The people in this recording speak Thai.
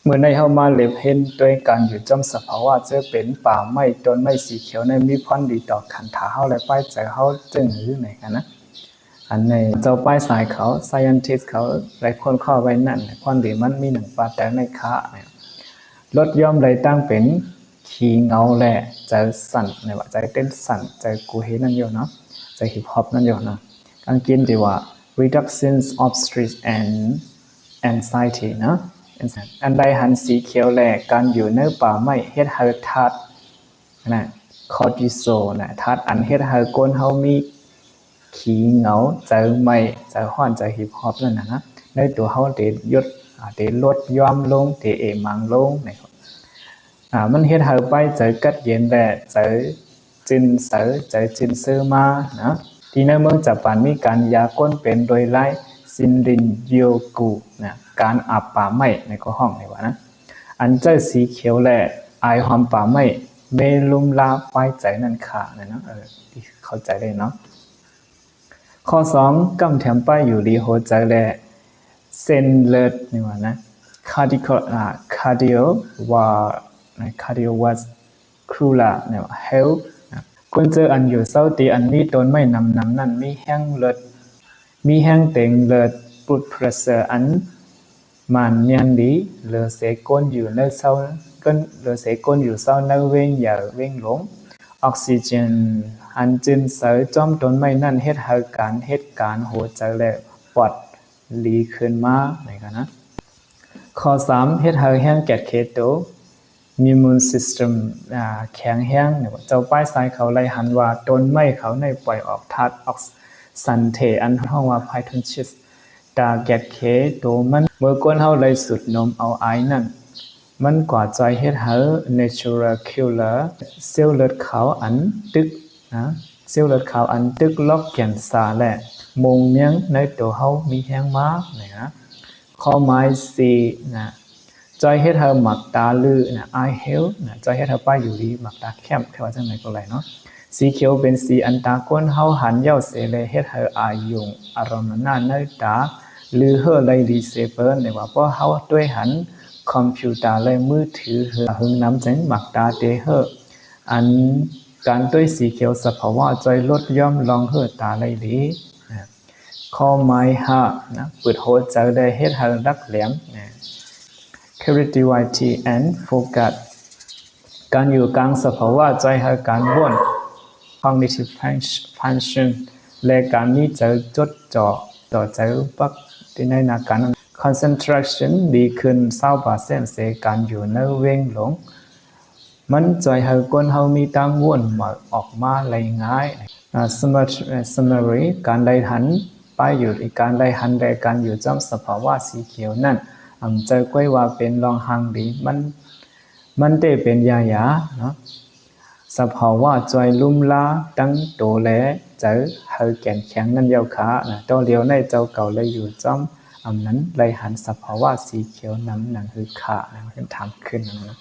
เมื่อในเฮามาเล็บเห็นด้วยการอยู่จอมสภาวะจะเป็นป่าไม้ต้นไม้สีเขียวในมีพรดีต่อขันถาเฮาและป้ายใจเฮาจึงหรือไหนกันนะอันในเจ้าป้ายสายเขา scientist เขาหลายคนเข้าไว้นั่นพรดีมันมีหนึ่งปาแต่ในค้าเนี่ยลดย่อมเลยตั้งเป็นขีเงาแหละใจสั่นในว่าใจเต้นสั่นใจกูเฮนั่นอยู่เนาะใจฮิปฮอปนั่นอยู่เนาะการกินดีว่า reduction of stress and anxiety เนาะอันใดหันสีเขียวแหลกการอยู่ในป่าไม้เฮ็ดให้ธาตุนะคอร์ติโซลนะธาตุอันเฮ็ดให้ก้นเฮามีขี้เหงาใจไม่ใจห้อนใจฮิปฮอปนั่นนะในตัวเฮาเดยดเดลดย่อมลงเดเอมังลงนะครับมันเฮ็ดให้ไปใจกัดเย็นแหละใจจินเสอใจจินซื้อมานะที่ในเมืองญี่ปุ่นมีการยาก้นเป็นโดยไล่ซินรินโยกุนะการอาบป่าไม้ในก็ห้องนี่ว่านะอันเจ้าสีเขียวแหละอายหอมป่าไม้เมลุมลาไฟใจนั่นขาเนี่ยนะเข้าใจได้เนาะข้อ2กำแถมป้ายอยู่ดีโหใจแหละเส้นเลือดนี่ว่านะcardio was cruella เนี่ยว่า health คนเจออันอยู่เศร้าตีอันมีต้นไม่นำนั่นมีแห้งเลือดมีแห้งเต็งเลือดปุดเพรสเซอร์อันมันยังดีเลือเสก้นอยู่ในเศร้าก็เลือเสก้นอยู่เศร้าในเว้งอย่าเว้งหลงออกซิเจนอันจึงเสยจอมต้นไม่นั่นเฮ็ดให้การหัวใจและปอดลีขึ้นมาไหนกันนะข้อ3เฮ็ดให้แห้งแกดเคโตimmune system แข็งแห้งเนี่ยเจ้าป้ายสายเขาไล่หันว่าต้นไม้เขาในปล่อยออกธาตุออกซันเทอันห้องว่าไพทอนชิสตาแกดเคโตมันเมื่อก้นเฮาเลยสุดนมเอาไอนั่นมันกว่าใจเฮ็ดให้ natural killer เซลล์เลือดขาวอันตึกนะเซลล์เลือดขาวอันตึกล็อกแกนซาและมงเมียงในตัวเฮามีแห้งมานะข้อหมาย4นะจอยเฮ็ดเฮาหมักตาลือนะ eye health นะจอยเฮ็ดเฮาป้ายอยู่ดีหมักตาแคบแค่ว่าจังได๋ก็ไหลเนาะสีเขียวเป็นสีอันตาก้นเฮาหันเย้าเสเลยเฮ็ดให้อายุงอารมณ์นั้นในตาหรือเฮอไลดีเซเปิ้นเนี่ยว่าเพราะเฮาด้วยหันคอมพิวเตอร์เลยมือถือหึงน้ำจังหมักตาเตเฮออันการด้วยสีเขียวสภาวะจอยลดย่อมลองเฮอตาเลยดีข้อหมาย5นะเปิดโหใจได้เฮ็ดให้รักแหลมนะ creativity and focus การอยู่กลางสภาวะใจให้การว่น cognitive function และการมีใจจดจ่อต่อใจปักที่ในนาการ concentration ดีขึ้น20%เสการอยู่ในเว้งหลงมันใจให้คนเฮามีตั้งว่นมาออกมาไหลง่ายsummary การได้หันไปอยู่ในการได้หันได้การอยู่จำสภาวะสีเขียวนั่นใจก้อยว่าเป็นรองหังดีมันได้เป็นยาเนาะสภาวะจอยลุ่มลาตั้งโตแลเจอเฮาแก่นแข็งนั่นยาวขานะตัวเดียวในเจ้าเก่าเลยอยู่จอมนั้นเลยหันสภาวะสีเขียวน้ำหนังคือขานะมันถามขึ้นนะ